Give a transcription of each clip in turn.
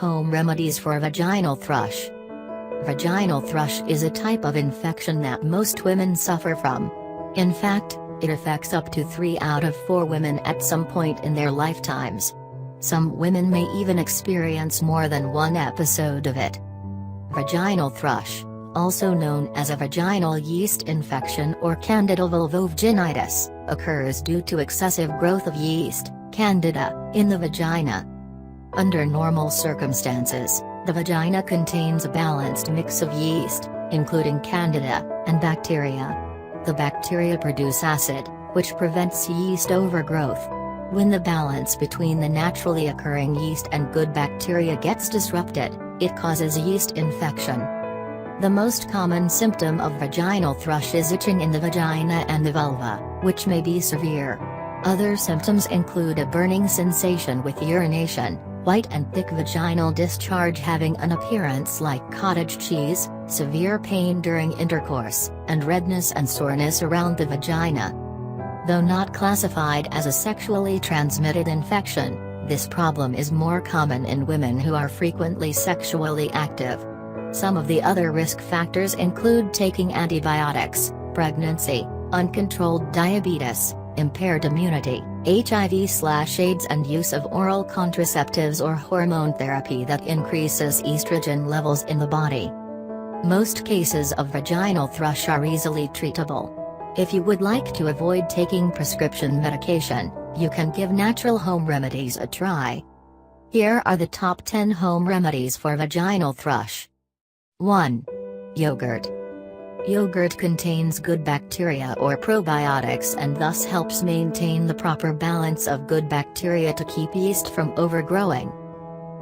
Home remedies for vaginal thrush. Vaginal thrush is a type of infection that most women suffer from. In fact, it affects up to 3 out of 4 women at some point in their lifetimes. Some women may even experience more than one episode of it. Vaginal thrush, also known as a vaginal yeast infection or candidal vulvovaginitis, occurs due to excessive growth of yeast, candida, in the vagina. Under normal circumstances, the vagina contains a balanced mix of yeast, including candida, and bacteria. The bacteria produce acid, which prevents yeast overgrowth. When the balance between the naturally occurring yeast and good bacteria gets disrupted, it causes yeast infection. The most common symptom of vaginal thrush is itching in the vagina and the vulva, which may be severe. Other symptoms include a burning sensation with urination, white and thick vaginal discharge having an appearance like cottage cheese, severe pain during intercourse, and redness and soreness around the vagina. Though not classified as a sexually transmitted infection, this problem is more common in women who are frequently sexually active. Some of the other risk factors include taking antibiotics, pregnancy, uncontrolled diabetes, impaired immunity, HIV/AIDS, and use of oral contraceptives or hormone therapy that increases estrogen levels in the body. Most cases of vaginal thrush are easily treatable. If you would like to avoid taking prescription medication, you can give natural home remedies a try. Here are the top 10 home remedies for vaginal thrush. 1. Yogurt. Yogurt contains good bacteria or probiotics and thus helps maintain the proper balance of good bacteria to keep yeast from overgrowing.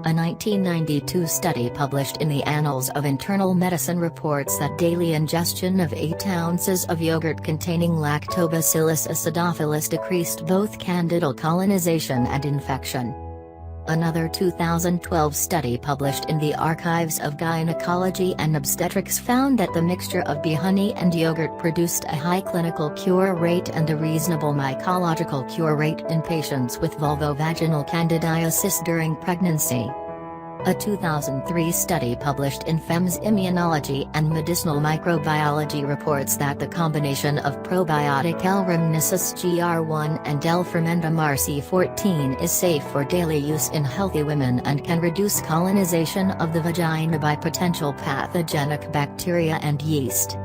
A 1992 study published in the Annals of Internal Medicine reports that daily ingestion of 8 ounces of yogurt containing Lactobacillus acidophilus decreased both candidal colonization and infection. Another 2012 study published in the Archives of Gynecology and Obstetrics found that the mixture of bee honey and yogurt produced a high clinical cure rate and a reasonable mycological cure rate in patients with vulvovaginal candidiasis during pregnancy. A 2003 study published in Femmes Immunology and Medicinal Microbiology reports that the combination of probiotic L-Rhamnosus GR1 and L-fermentum RC14 is safe for daily use in healthy women and can reduce colonization of the vagina by potential pathogenic bacteria and yeast.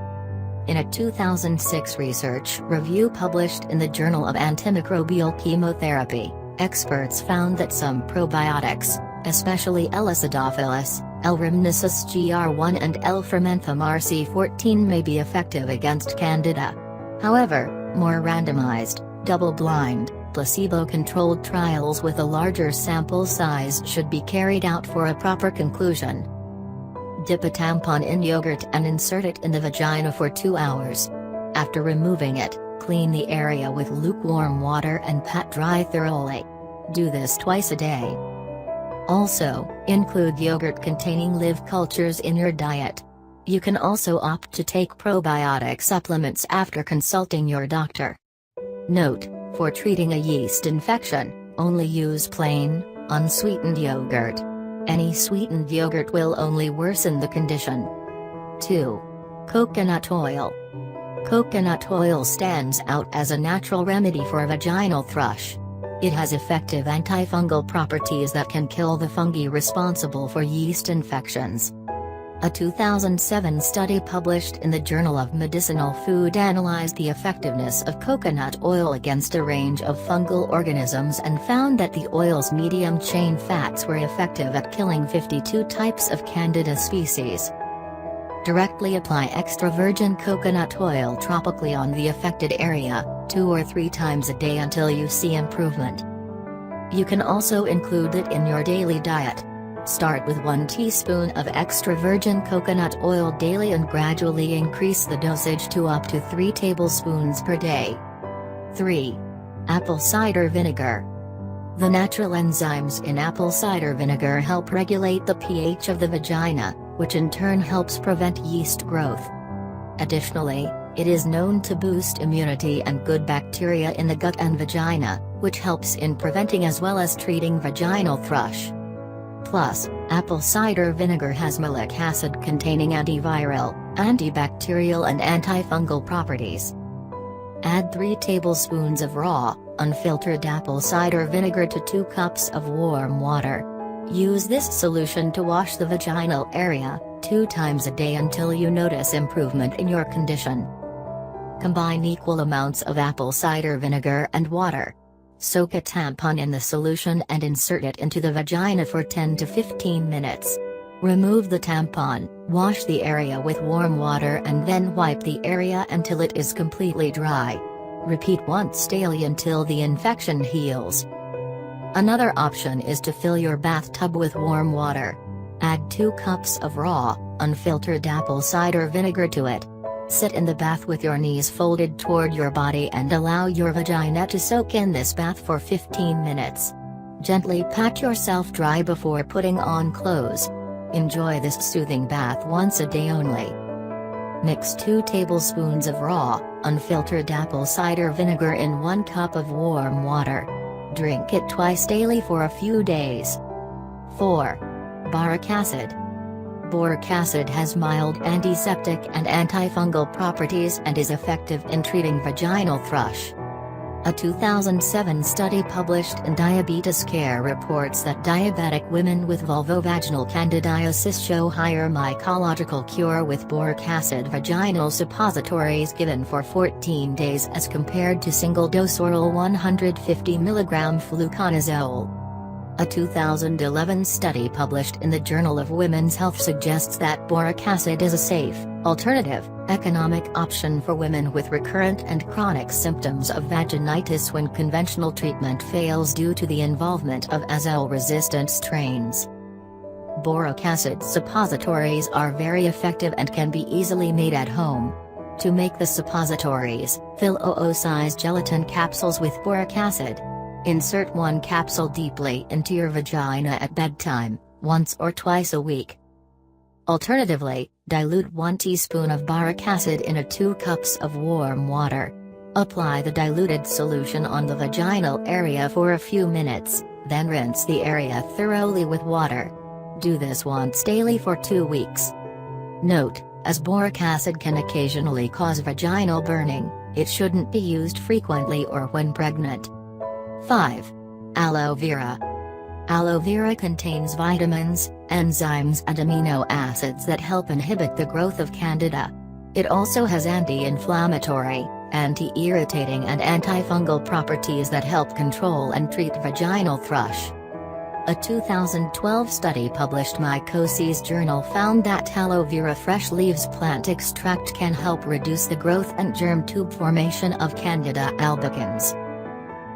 In a 2006 research review published in the Journal of Antimicrobial Chemotherapy, experts found that some probiotics, especially L. acidophilus, L-Rhamnosus GR1 and L-fermentum RC14 may be effective against candida. However, more randomized, double-blind, placebo-controlled trials with a larger sample size should be carried out for a proper conclusion. Dip a tampon in yogurt and insert it in the vagina for 2 hours. After removing it, clean the area with lukewarm water and pat dry thoroughly. Do this twice a day. Also, include yogurt containing live cultures in your diet. You can also opt to take probiotic supplements after consulting your doctor. Note: for treating a yeast infection, only use plain, unsweetened yogurt. Any sweetened yogurt will only worsen the condition. 2. Coconut oil. Coconut oil stands out as a natural remedy for vaginal thrush. It has effective antifungal properties that can kill the fungi responsible for yeast infections. A 2007 study published in the Journal of Medicinal Food analyzed the effectiveness of coconut oil against a range of fungal organisms and found that the oil's medium-chain fats were effective at killing 52 types of Candida species. Directly apply extra virgin coconut oil topically on the affected area, 2 or 3 times a day until you see improvement. You can also include it in your daily diet. Start with 1 teaspoon of extra virgin coconut oil daily and gradually increase the dosage to up to 3 tablespoons per day. 3. Apple cider vinegar. The natural enzymes in apple cider vinegar help regulate the pH of the vagina, which in turn helps prevent yeast growth. Additionally, it is known to boost immunity and good bacteria in the gut and vagina, which helps in preventing as well as treating vaginal thrush. Plus, apple cider vinegar has malic acid containing antiviral, antibacterial and antifungal properties. Add 3 tablespoons of raw, unfiltered apple cider vinegar to 2 cups of warm water. Use this solution to wash the vaginal area 2 times a day until you notice improvement in your condition. Combine equal amounts of apple cider vinegar and water. Soak a tampon in the solution and insert it into the vagina for 10 to 15 minutes. Remove the tampon, wash the area with warm water and then wipe the area until it is completely dry. Repeat once daily until the infection heals. Another option is to fill your bathtub with warm water. Add 2 cups of raw, unfiltered apple cider vinegar to it. Sit in the bath with your knees folded toward your body and allow your vagina to soak in this bath for 15 minutes. Gently pat yourself dry before putting on clothes. Enjoy this soothing bath once a day only. Mix 2 tablespoons of raw, unfiltered apple cider vinegar in 1 cup of warm water. Drink it twice daily for a few days. 4. Boric acid. Boric acid has mild antiseptic and antifungal properties and is effective in treating vaginal thrush. A 2007 study published in Diabetes Care reports that diabetic women with vulvovaginal candidiasis show higher mycological cure with boric acid vaginal suppositories given for 14 days as compared to single-dose oral 150 mg fluconazole. A 2011 study published in the Journal of Women's Health suggests that boric acid is a safe, alternative, economic option for women with recurrent and chronic symptoms of vaginitis when conventional treatment fails due to the involvement of azole-resistant strains. Boric acid suppositories are very effective and can be easily made at home. To make the suppositories, fill OO-size gelatin capsules with boric acid. Insert 1 capsule deeply into your vagina at bedtime, once or twice a week. Alternatively, dilute 1 teaspoon of boric acid in 2 cups of warm water. Apply the diluted solution on the vaginal area for a few minutes, then rinse the area thoroughly with water. Do this once daily for 2 weeks. Note, as boric acid can occasionally cause vaginal burning, it shouldn't be used frequently or when pregnant. 5. Aloe vera. Aloe vera contains vitamins, enzymes and amino acids that help inhibit the growth of candida. It also has anti-inflammatory, anti-irritating and antifungal properties that help control and treat vaginal thrush. A 2012 study published in Mycoses Journal found that aloe vera fresh leaves plant extract can help reduce the growth and germ tube formation of Candida albicans.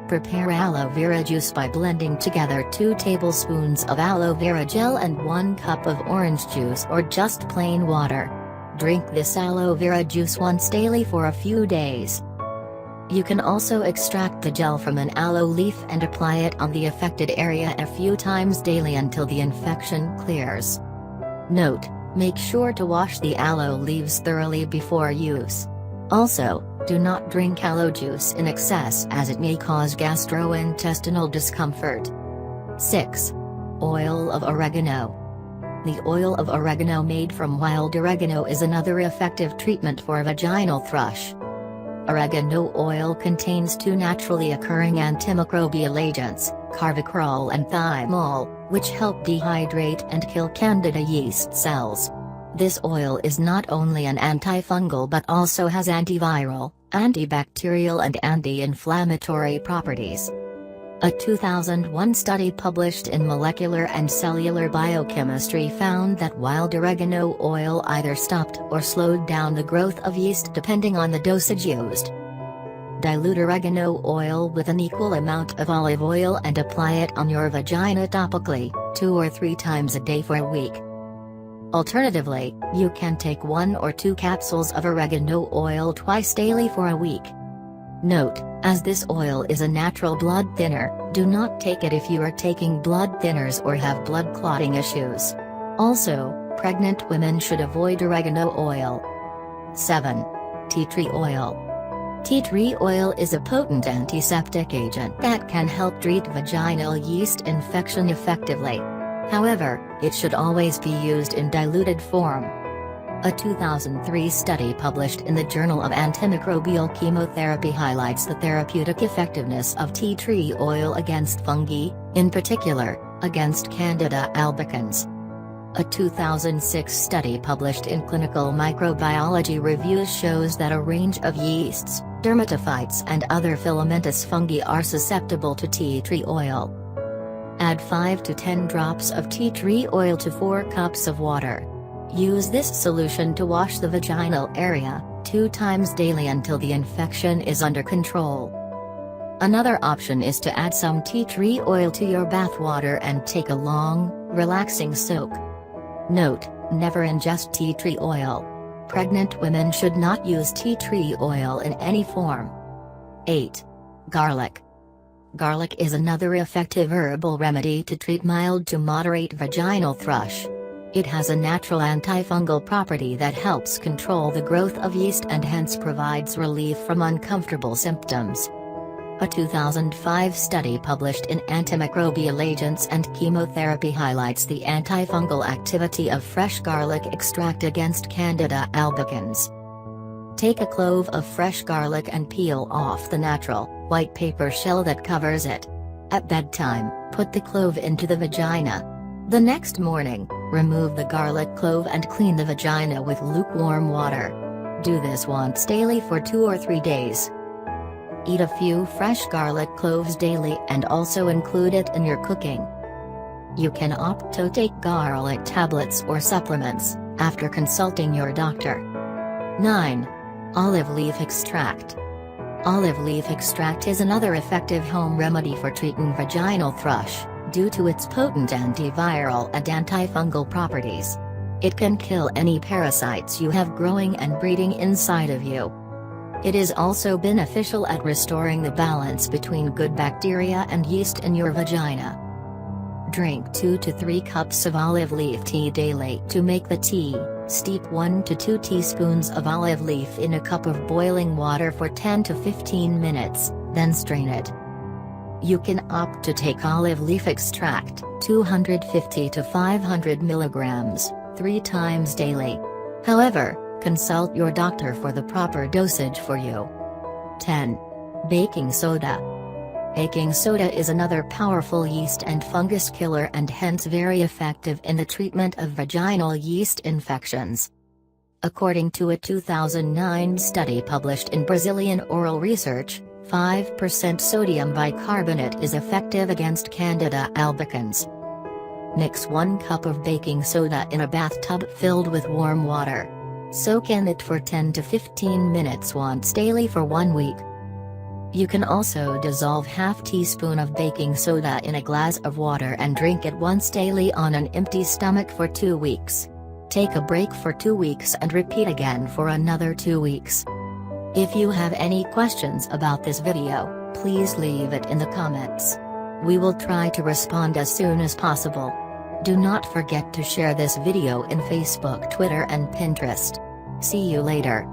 Prepare aloe vera juice by blending together 2 tablespoons of aloe vera gel and 1 cup of orange juice or just plain water. Drink this aloe vera juice once daily for a few days. You can also extract the gel from an aloe leaf and apply it on the affected area a few times daily until the infection clears. Note, make sure to wash the aloe leaves thoroughly before use. Also, do not drink aloe juice in excess as it may cause gastrointestinal discomfort. 6. Oil of oregano. The oil of oregano made from wild oregano is another effective treatment for vaginal thrush. Oregano oil contains 2 naturally occurring antimicrobial agents, carvacrol and thymol, which help dehydrate and kill candida yeast cells. This oil is not only an antifungal but also has antiviral, antibacterial and anti-inflammatory properties. A 2001 study published in Molecular and Cellular Biochemistry found that wild oregano oil either stopped or slowed down the growth of yeast depending on the dosage used. Dilute oregano oil with an equal amount of olive oil and apply it on your vagina topically, 2 or 3 times a day for a week. Alternatively, you can take 1 or 2 capsules of oregano oil twice daily for a week. Note, as this oil is a natural blood thinner, do not take it if you are taking blood thinners or have blood clotting issues. Also, pregnant women should avoid oregano oil. 7. Tea tree oil. Tea tree oil is a potent antiseptic agent that can help treat vaginal yeast infection effectively. However, it should always be used in diluted form. A 2003 study published in the Journal of Antimicrobial Chemotherapy highlights the therapeutic effectiveness of tea tree oil against fungi, in particular, against Candida albicans. A 2006 study published in Clinical Microbiology Reviews shows that a range of yeasts, dermatophytes and other filamentous fungi are susceptible to tea tree oil. Add 5 to 10 drops of tea tree oil to 4 cups of water. Use this solution to wash the vaginal area 2 times daily until the infection is under control. Another option is to add some tea tree oil to your bath water and take a long, relaxing soak. Note: never ingest tea tree oil. Pregnant women should not use tea tree oil in any form. 8. Garlic. Garlic is another effective herbal remedy to treat mild to moderate vaginal thrush. It has a natural antifungal property that helps control the growth of yeast and hence provides relief from uncomfortable symptoms. A 2005 study published in Antimicrobial Agents and Chemotherapy highlights the antifungal activity of fresh garlic extract against Candida albicans. Take a clove of fresh garlic and peel off the natural, white paper shell that covers it. At bedtime, put the clove into the vagina. The next morning, remove the garlic clove and clean the vagina with lukewarm water. Do this once daily for 2 or 3 days. Eat a few fresh garlic cloves daily and also include it in your cooking. You can opt to take garlic tablets or supplements, after consulting your doctor. 9. Olive leaf extract. Olive leaf extract is another effective home remedy for treating vaginal thrush, due to its potent antiviral and antifungal properties. It can kill any parasites you have growing and breeding inside of you. It is also beneficial at restoring the balance between good bacteria and yeast in your vagina. Drink 2 to 3 cups of olive leaf tea daily. To make the tea, steep 1 to 2 teaspoons of olive leaf in a cup of boiling water for 10 to 15 minutes, then strain it. You can opt to take olive leaf extract, 250 to 500 milligrams, 3 times daily. However, consult your doctor for the proper dosage for you. 10. Baking soda. Baking soda is another powerful yeast and fungus killer and hence very effective in the treatment of vaginal yeast infections. According to a 2009 study published in Brazilian Oral Research, 5% sodium bicarbonate is effective against Candida albicans. Mix 1 cup of baking soda in a bathtub filled with warm water. Soak in it for 10 to 15 minutes once daily for 1 week. You can also dissolve half teaspoon of baking soda in a glass of water and drink it once daily on an empty stomach for 2 weeks. Take a break for 2 weeks and repeat again for another 2 weeks. If you have any questions about this video, please leave it in the comments. We will try to respond as soon as possible. Do not forget to share this video in Facebook, Twitter and Pinterest. See you later.